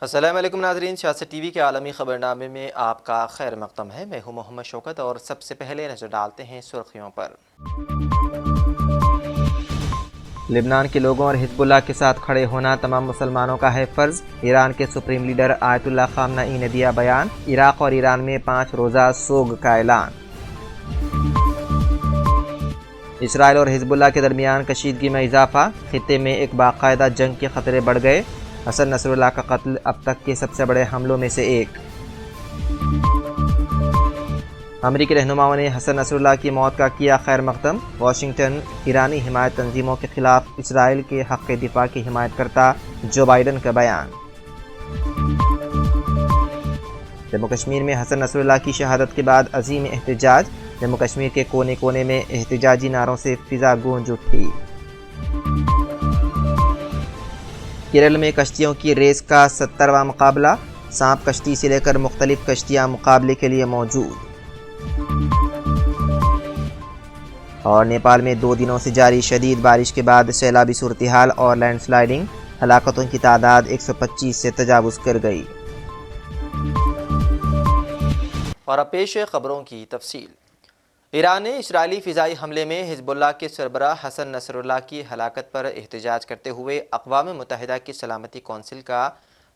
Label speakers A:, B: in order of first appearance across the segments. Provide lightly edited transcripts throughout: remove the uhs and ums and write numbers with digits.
A: السلام علیکم ناظرین، سیاست ٹی وی کے عالمی خبرنامے میں آپ کا خیر مقدم ہے۔ میں ہوں محمد شوکت اور سب سے پہلے نظر ڈالتے ہیں سرخیوں پر۔ لبنان کے لوگوں اور حزب اللہ کے ساتھ کھڑے ہونا تمام مسلمانوں کا ہے فرض۔ ایران کے سپریم لیڈر آیت اللہ خامنئی نے دیا بیان۔ عراق اور ایران میں 5 روزہ سوگ کا اعلان۔ اسرائیل اور حزب اللہ کے درمیان کشیدگی میں اضافہ، خطے میں ایک باقاعدہ جنگ کے خطرے بڑھ گئے۔ حسن نصر اللہ کا قتل اب تک کے سب سے بڑے حملوں میں سے ایک۔ امریکی رہنماؤں نے حسن نصر اللہ کی موت کا کیا خیر مقدم۔ واشنگٹن ایرانی حمایت تنظیموں کے خلاف اسرائیل کے حق دفاع کی حمایت کرتا، جو بائیڈن کا بیان۔ جموں کشمیر میں حسن نصر اللہ کی شہادت کے بعد عظیم احتجاج، جموں کشمیر کے کونے کونے میں احتجاجی نعروں سے فضا گونج اٹھی۔ کیرل میں کشتیوں کی ریس کا 70واں مقابلہ، سانپ کشتی سے لے کر مختلف کشتیاں مقابلے کے لیے موجود۔ اور نیپال میں 2 دنوں سے جاری شدید بارش کے بعد سیلابی صورتحال اور لینڈ سلائیڈنگ، ہلاکتوں کی تعداد 125 سے تجاوز کر گئی۔ اور اب پیش ہے خبروں کی تفصیل۔ ایران نے اسرائیلی فضائی حملے میں حزب اللہ کے سربراہ حسن نصر اللہ کی ہلاکت پر احتجاج کرتے ہوئے اقوام متحدہ کی سلامتی کونسل کا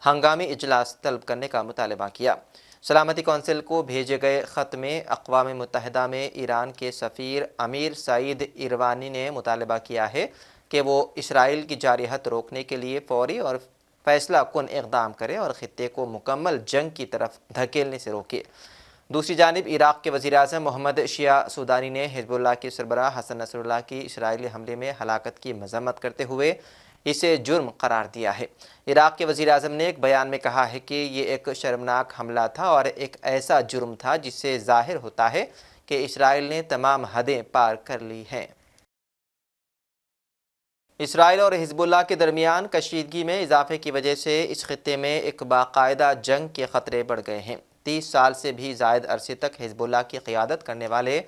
A: ہنگامی اجلاس طلب کرنے کا مطالبہ کیا۔ سلامتی کونسل کو بھیجے گئے خط میں اقوام متحدہ میں ایران کے سفیر امیر سعید ایروانی نے مطالبہ کیا ہے کہ وہ اسرائیل کی جارحیت روکنے کے لیے فوری اور فیصلہ کن اقدام کرے اور خطے کو مکمل جنگ کی طرف دھکیلنے سے روکے۔ دوسری جانب عراق کے وزیر اعظم محمد شیع سودانی نے حزب اللہ کے سربراہ حسن نصر اللہ کی اسرائیلی حملے میں ہلاکت کی مذمت کرتے ہوئے اسے جرم قرار دیا ہے۔ عراق کے وزیر اعظم نے ایک بیان میں کہا ہے کہ یہ ایک شرمناک حملہ تھا اور ایک ایسا جرم تھا جس سے ظاہر ہوتا ہے کہ اسرائیل نے تمام حدیں پار کر لی ہیں۔ اسرائیل اور حزب اللہ کے درمیان کشیدگی میں اضافے کی وجہ سے اس خطے میں ایک باقاعدہ جنگ کے خطرے بڑھ گئے ہیں۔ 30 سال سے بھی زائد عرصے تک حزب اللہ کی قیادت کرنے والے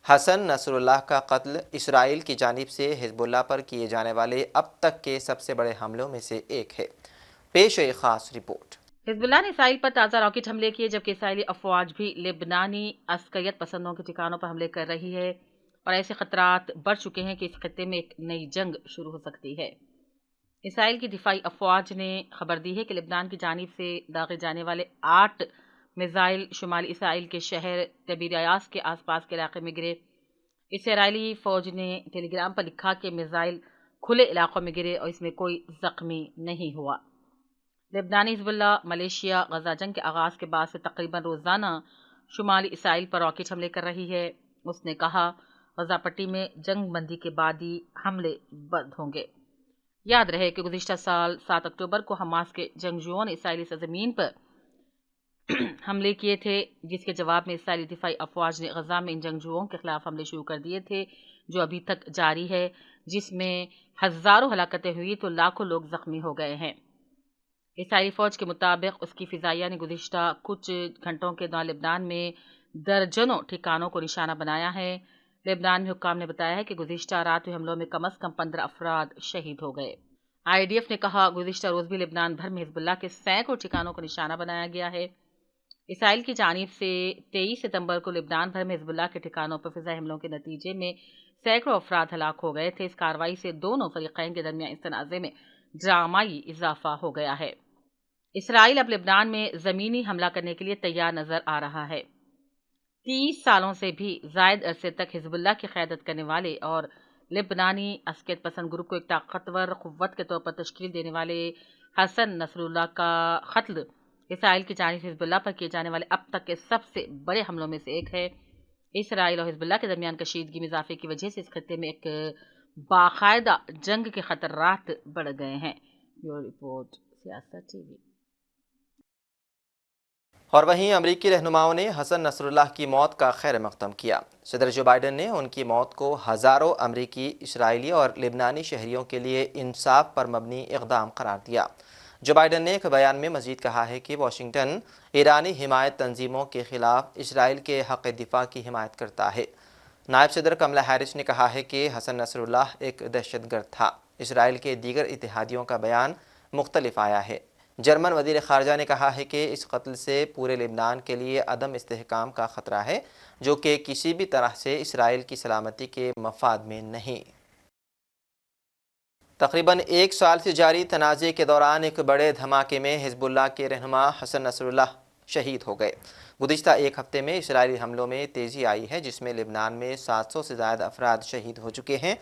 A: حسن نصر اللہ کا قتل اسرائیل کی جانب سے حزب اللہ پر کیے جانے والے اب تک کے سب سے بڑے حملوں میں سے ایک ہے۔ پیش ہے خاص رپورٹ۔
B: حزب اللہ نے اسرائیل پر تازہ راکٹ حملے کیے، جبکہ اسرائیلی افواج بھی لبنانی عسکریت پسندوں کے ٹھکانوں پر حملے کر رہی ہے اور ایسے خطرات بڑھ چکے ہیں کہ اس خطے میں ایک نئی جنگ شروع ہو سکتی ہے۔ اسرائیل کی دفاعی افواج نے خبر دی ہے کہ لبنان کی جانب سے داغے جانے والے 8 میزائل شمالی اسرائیل کے شہر تبریاس کے آس پاس کے علاقے میں گرے۔ اسرائیلی فوج نے ٹیلی گرام پر لکھا کہ میزائل کھلے علاقوں میں گرے اور اس میں کوئی زخمی نہیں ہوا۔ لبنانی حزب اللہ ملیشیا غزہ جنگ کے آغاز کے بعد سے تقریباً روزانہ شمالی اسرائیل پر راکٹ حملے کر رہی ہے۔ اس نے کہا غزہ پٹی میں جنگ بندی کے بعد ہی حملے بند ہوں گے۔ یاد رہے کہ گزشتہ سال 7 اکتوبر کو حماس کے جنگجوؤں نے اسرائیلی سرزمین پر حملے کیے تھے، جس کے جواب میں اسرائیلی دفاعی افواج نے غزہ میں ان جنگجوؤں کے خلاف حملے شروع کر دیے تھے، جو ابھی تک جاری ہے، جس میں ہزاروں ہلاکتیں ہوئی تو لاکھوں لوگ زخمی ہو گئے ہیں۔ اسرائیلی فوج کے مطابق اس کی فضائیہ نے گزشتہ کچھ گھنٹوں کے دوران لبنان میں درجنوں ٹھکانوں کو نشانہ بنایا ہے۔ لبنان میں حکام نے بتایا ہے کہ گزشتہ رات ہوئے حملوں میں کم از کم 15 افراد شہید ہو گئے۔ IDF نے کہا گزشتہ روز بھی لبنان بھر میں حزب اللہ کے سینکڑوں ٹھکانوں کو نشانہ بنایا گیا ہے۔ اسرائیل کی جانب سے 23 ستمبر کو لبنان بھر میں حزب اللہ کے ٹھکانوں پر فضائی حملوں کے نتیجے میں سینکڑوں افراد ہلاک ہو گئے تھے۔ اس کارروائی سے دونوں فریقین کے درمیان اس تنازع میں ڈرامائی اضافہ ہو گیا ہے۔ اسرائیل اب لبنان میں زمینی حملہ کرنے کے لیے تیار نظر آ رہا ہے۔ 30 سالوں سے بھی زائد عرصے تک حزب اللہ کی قیادت کرنے والے اور لبنانی عسکریت پسند گروپ کو ایک طاقتور قوت کے طور پر تشکیل دینے والے حسن نصر اللہ کا قتل اسرائیل کی جانب سے حزب اللہ پر کیے جانے والے اب تک کے سب سے بڑے حملوں میں سے ایک ہے۔ اسرائیل اور حزب اللہ کے درمیان کشیدگی میں اضافے کی وجہ سے اس خطے میں ایک باقاعدہ جنگ کے خطرات بڑھ گئے ہیں۔ بیورو رپورٹ سیاست ٹی وی۔
A: اور وہیں امریکی رہنماؤں نے حسن نصر اللہ کی موت کا خیر مقدم کیا۔ صدر جو بائیڈن نے ان کی موت کو ہزاروں امریکی، اسرائیلی اور لبنانی شہریوں کے لیے انصاف پر مبنی اقدام قرار دیا۔ جو بائیڈن نے ایک بیان میں مزید کہا ہے کہ واشنگٹن ایرانی حمایت تنظیموں کے خلاف اسرائیل کے حق دفاع کی حمایت کرتا ہے۔ نائب صدر کملا ہیرس نے کہا ہے کہ حسن نصر اللہ ایک دہشت گرد تھا۔ اسرائیل کے دیگر اتحادیوں کا بیان مختلف آیا ہے۔ جرمن وزیر خارجہ نے کہا ہے کہ اس قتل سے پورے لبنان کے لیے عدم استحکام کا خطرہ ہے، جو کہ کسی بھی طرح سے اسرائیل کی سلامتی کے مفاد میں نہیں۔ تقریباً ایک سال سے جاری تنازع کے دوران ایک بڑے دھماکے میں حزب اللہ کے رہنما حسن نصر اللہ شہید ہو گئے۔ گزشتہ ایک ہفتے میں اسرائیلی حملوں میں تیزی آئی ہے، جس میں لبنان میں 700 سے زائد افراد شہید ہو چکے ہیں۔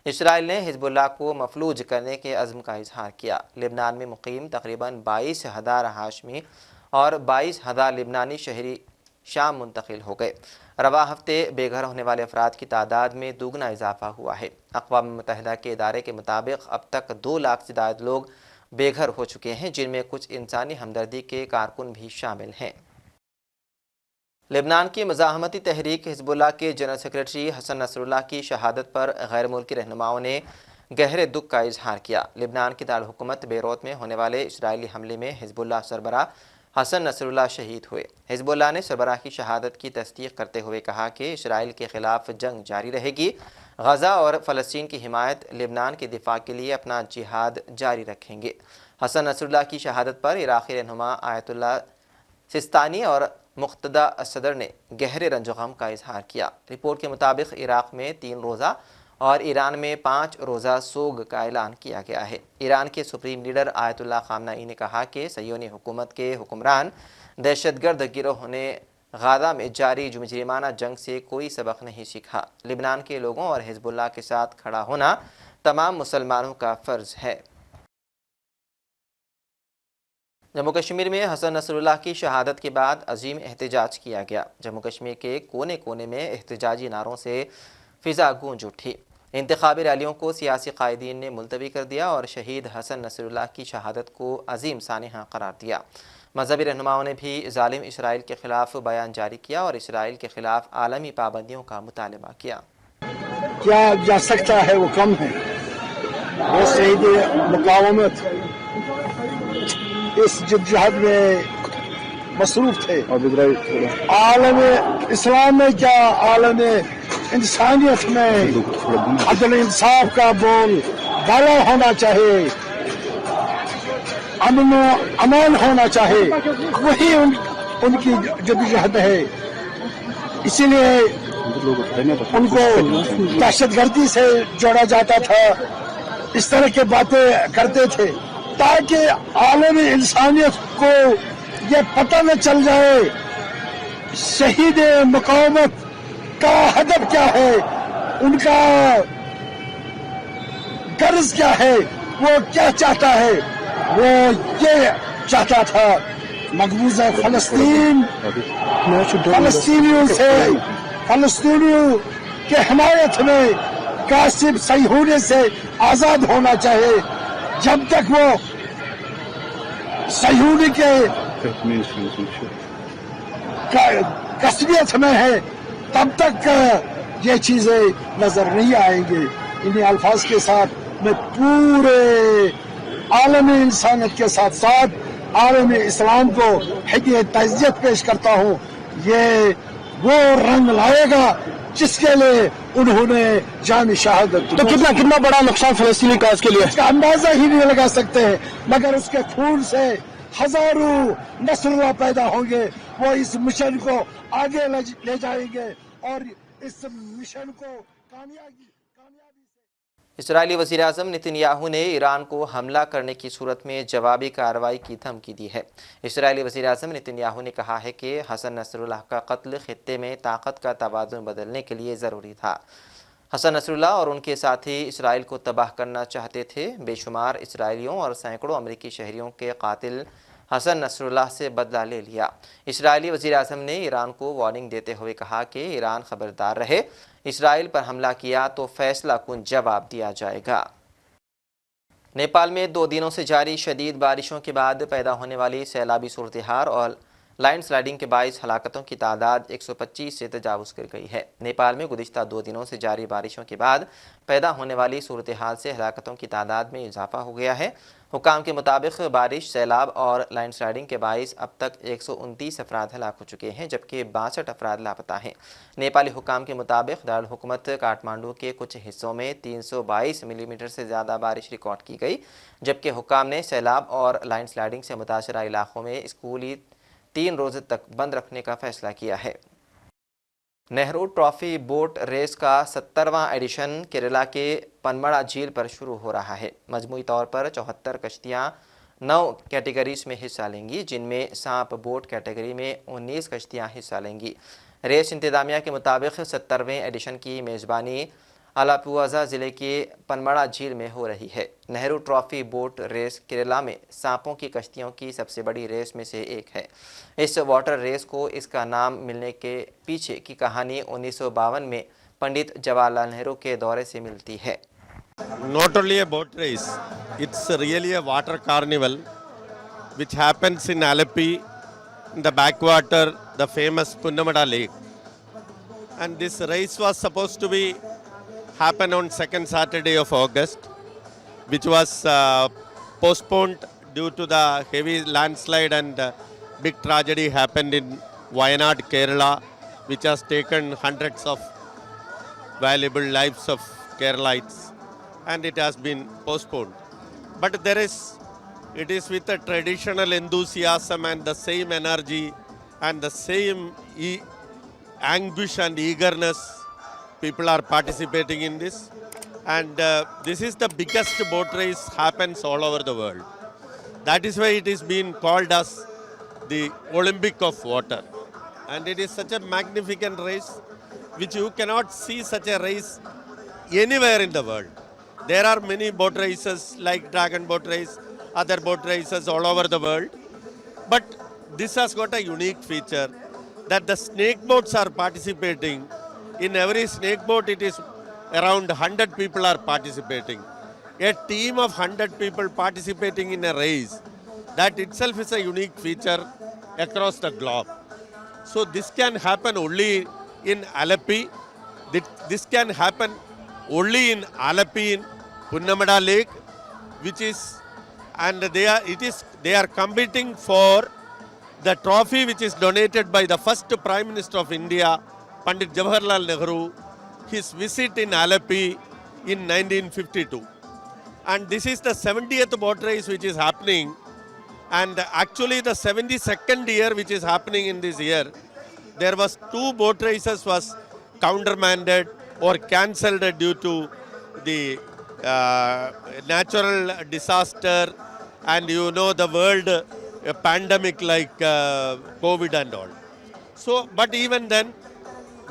A: اسرائیل نے حزب اللہ کو مفلوج کرنے کے عزم کا اظہار کیا۔ لبنان میں مقیم تقریباً 22,000 ہاشمی اور 22,000 لبنانی شہری شام منتقل ہو گئے۔ رواں ہفتے بے گھر ہونے والے افراد کی تعداد میں دوگنا اضافہ ہوا ہے۔ اقوام متحدہ کے ادارے کے مطابق اب تک 2 لاکھ سے زائد لوگ بے گھر ہو چکے ہیں، جن میں کچھ انسانی ہمدردی کے کارکن بھی شامل ہیں۔ لبنان کی مزاحمتی تحریک حزب اللہ کے جنرل سیکریٹری حسن نصر اللہ کی شہادت پر غیر ملکی رہنماؤں نے گہرے دکھ کا اظہار کیا۔ لبنان کی دارالحکومت بیروت میں ہونے والے اسرائیلی حملے میں حزب اللہ سربراہ حسن نصر اللہ شہید ہوئے۔ حزب اللہ نے سربراہ کی شہادت کی تصدیق کرتے ہوئے کہا کہ اسرائیل کے خلاف جنگ جاری رہے گی، غزہ اور فلسطین کی حمایت، لبنان کے دفاع کے لیے اپنا جہاد جاری رکھیں گے۔ حسن نصر اللہ کی شہادت پر عراقی رہنما آیت اللہ سستانی اور مقتدی صدر نے گہرے رنج و غم کا اظہار کیا۔ رپورٹ کے مطابق عراق میں 3 روزہ اور ایران میں 5 روزہ سوگ کا اعلان کیا گیا ہے۔ ایران کے سپریم لیڈر آیت اللہ خامنئی نے کہا کہ صہیونی حکومت کے حکمران دہشت گرد گروہ نے غزہ میں جاری مجرمانہ جنگ سے کوئی سبق نہیں سیکھا۔ لبنان کے لوگوں اور حزب اللہ کے ساتھ کھڑا ہونا تمام مسلمانوں کا فرض ہے۔ جموں کشمیر میں حسن نصر اللہ کی شہادت کے بعد عظیم احتجاج کیا گیا۔ جموں کشمیر کے کونے کونے میں احتجاجی نعروں سے فضا گونج اٹھی۔ انتخابی ریلیوں کو سیاسی قائدین نے ملتوی کر دیا اور شہید حسن نصر اللہ کی شہادت کو عظیم سانحہ قرار دیا۔ مذہبی رہنماؤں نے بھی ظالم اسرائیل کے خلاف بیان جاری کیا اور اسرائیل کے خلاف عالمی پابندیوں کا مطالبہ کیا۔
C: کیا جا سکتا ہے وہ کم ہے، وہ شہید مقاومت اس جدوجہد میں مصروف تھے۔ عالم اسلام میں کیا، عالم انسانیت میں عدل انصاف کا بول بالا ہونا چاہیے، امن و امان ہونا چاہیے، وہی ان کی جدوجہد ہے۔ اسی لیے ان کو دہشت گردی سے جوڑا جاتا تھا، اس طرح کی باتیں کرتے تھے تاکہ عالم انسانیت کو یہ پتہ نہ چل جائے شہید مقاومت کا ہدف کیا ہے، ان کا غرض کیا ہے، وہ کیا چاہتا ہے۔ وہ یہ چاہتا تھا مقبوضہ فلسطین فلسطینیوں کے حمایت میں غاصب صہیونی سے آزاد ہونا چاہیے۔ جب تک وہ صہیونی کے قصبیت میں ہے تب تک یہ چیزیں نظر نہیں آئیں گی۔ انہی الفاظ کے ساتھ میں پورے عالم انسانیت کے ساتھ ساتھ عالم اسلام کو ہدیہ تعزیت پیش کرتا ہوں۔ یہ وہ رنگ لائے گا جس کے لیے انہوں نے جان شہادت۔
D: تو کتنا بڑا نقصان فلسطینی کا اس کے لیے،
C: اس کا اندازہ ہی نہیں لگا سکتے ہیں، مگر اس کے خون سے ہزاروں نصر اللہ پیدا ہوں گے۔ وہ اس مشن کو آگے لے جائیں گے اور اس مشن کو کامیابی سے۔
A: اسرائیلی وزیراعظم نتن یاہو نے ایران کو حملہ کرنے کی صورت میں جوابی کارروائی کی دھمکی دی ہے۔ اسرائیلی وزیراعظم نتن یاہو نے کہا ہے کہ حسن نصر اللہ کا قتل خطے میں طاقت کا توازن بدلنے کے لیے ضروری تھا۔ حسن نصر اللہ اور ان کے ساتھی اسرائیل کو تباہ کرنا چاہتے تھے۔ بے شمار اسرائیلیوں اور سینکڑوں امریکی شہریوں کے قاتل حسن نصر اللہ سے بدلہ لے لیا۔ اسرائیلی وزیراعظم نے ایران کو وارننگ دیتے ہوئے کہا کہ ایران خبردار رہے، اسرائیل پر حملہ کیا تو فیصلہ کن جواب دیا جائے گا۔ نیپال میں 2 دنوں سے جاری شدید بارشوں کے بعد پیدا ہونے والی سیلابی صورتحال اور لائن سلائڈنگ کے باعث ہلاکتوں کی تعداد 125 سے تجاوز کر گئی ہے۔ نیپال میں گزشتہ 2 دنوں سے جاری بارشوں کے بعد پیدا ہونے والی صورتحال سے ہلاکتوں کی تعداد میں اضافہ ہو گیا ہے۔ حکام کے مطابق بارش، سیلاب اور لائن سلائڈنگ کے باعث اب تک 129 افراد ہلاک ہو چکے ہیں، جبکہ 62 افراد لاپتہ ہیں۔ نیپالی حکام کے مطابق دارالحکومت کاٹمانڈو کے کچھ حصوں میں 322 ملی میٹر سے زیادہ بارش ریکارڈ کی گئی، جبکہ حکام نے سیلاب اور لائن سلائڈنگ سے متاثرہ علاقوں میں اسکولی 3 روز تک بند رکھنے کا فیصلہ کیا ہے۔ نہرو ٹرافی بوٹ ریس کا 70واں ایڈیشن کیرلا کے پنمڑا جھیل پر شروع ہو رہا ہے۔ مجموعی طور پر 74 کشتیاں 9 کیٹیگریز میں حصہ لیں گی، جن میں سانپ بوٹ کیٹیگری میں 19 کشتیاں حصہ لیں گی۔ ریس انتظامیہ کے مطابق 70ویں ایڈیشن کی میزبانی آلاپوازا ضلع کے پنمڑا جھیل میں ہو رہی ہے۔ Nehru trophy boat race Kerala میں سانپوں کی کشتیوں کی سب سے بڑی ریس میں سے ایک ہے۔ اس واٹر ریس کو اس کا نام ملنے کے پیچھے کی کہانی 1952 میں پنڈت جواہر لال نہرو کے دورے سے ملتی ہے۔
E: Not only a boat race, it's really a water carnival which happens in Alleppey, in the backwater, the famous Punnamada Lake. And this race was supposed to be happen on second Saturday of August, which was postponed due to the heavy landslide and big tragedy happened in Wayanad, Kerala, which has taken hundreds of valuable lives of Keralites, and it has been postponed. But it is with a traditional enthusiasm and the same energy and the same anguish and eagerness people are participating in this. And this is the biggest boat race happens all over the world. That is why it is being called as the Olympic of water. And it is such a magnificent race which you cannot see such a race anywhere in the world. There are many boat races like Dragon Boat Race, other boat races all over the world. But this has got a unique feature that the snake boats are participating. In every snake boat it is around 100 people are participating. A team of 100 people participating in a race, that itself is a unique feature across the globe. So this can happen only in Alleppey. This can happen only in Alleppey in Punnamada Lake, which is, and they are competing for the trophy which is donated by the first Prime Minister of India, Pandit Jawaharlal Nehru, his visit in Alleppey in 1952. And this is the 70th boat race which is happening, and actually the 72nd year which is happening in this year. There was 2 boat races was countermanded or cancelled due to the natural disaster and the world pandemic like COVID and all. So, but even then,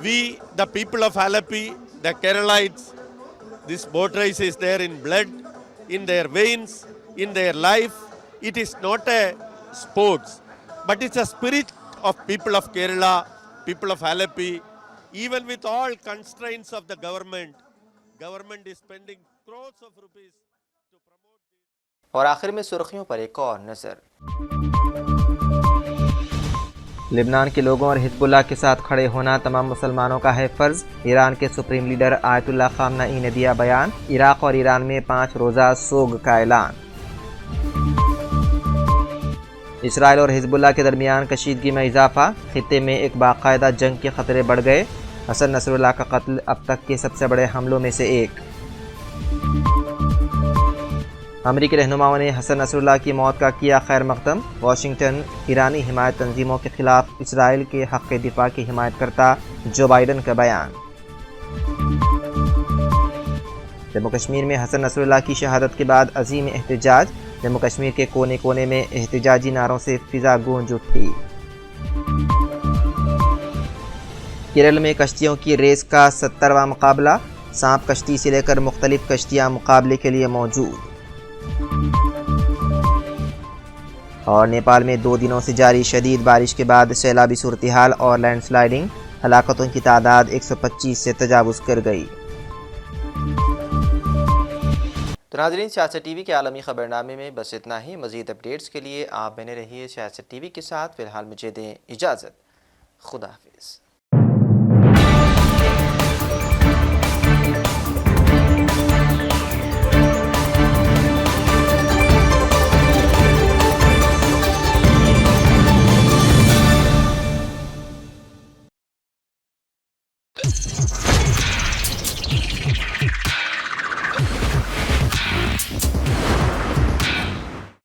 E: we, the people of Alleppey, the Keralites, this boat race is there in blood, in their veins, in their life. It is not a sports, but it's a spirit of people of Kerala, people of Alleppey. Even with all constraints of the government is spending crores of rupees to promote this.
A: اور آخر میں سرخیوں پر ایک اور نظر۔ لبنان کے لوگوں اور حزب اللہ کے ساتھ کھڑے ہونا تمام مسلمانوں کا ہے فرض۔ ایران کے سپریم لیڈر آیت اللہ خامنئی نے دیا بیان۔ عراق اور ایران میں 5 روزہ سوگ کا اعلان۔ اسرائیل اور حزب اللہ کے درمیان کشیدگی میں اضافہ، خطے میں ایک باقاعدہ جنگ کے خطرے بڑھ گئے۔ حسن نصر اللہ کا قتل اب تک کے سب سے بڑے حملوں میں سے ایک۔ امریکی رہنماؤں نے حسن نصر اللہ کی موت کا کیا خیر مقدم۔ واشنگٹن ایرانی حمایت تنظیموں کے خلاف اسرائیل کے حق دفاع کی حمایت کرتا جو بائیڈن کا بیان۔ جموں کشمیر میں حسن نصر اللہ کی شہادت کے بعد عظیم احتجاج۔ جموں کشمیر کے کونے کونے میں احتجاجی نعروں سے فضا گونج اٹھی۔ کیرل میں کشتیوں کی ریس کا 70واں مقابلہ، سانپ کشتی سے لے کر مختلف کشتیاں مقابلے کے لیے موجود۔ اور نیپال میں 2 دنوں سے جاری شدید بارش کے بعد سیلابی صورتحال اور لینڈ سلائڈنگ، ہلاکتوں کی تعداد 125 سے تجاوز کر گئی۔ تو ناظرین، سیاست ٹی وی کے عالمی خبرنامے میں بس اتنا ہی۔ مزید اپڈیٹس کے لیے آپ بنے رہیے سیاست ٹی وی کے ساتھ۔ فی الحال مجھے دیں اجازت، خدا حافظ۔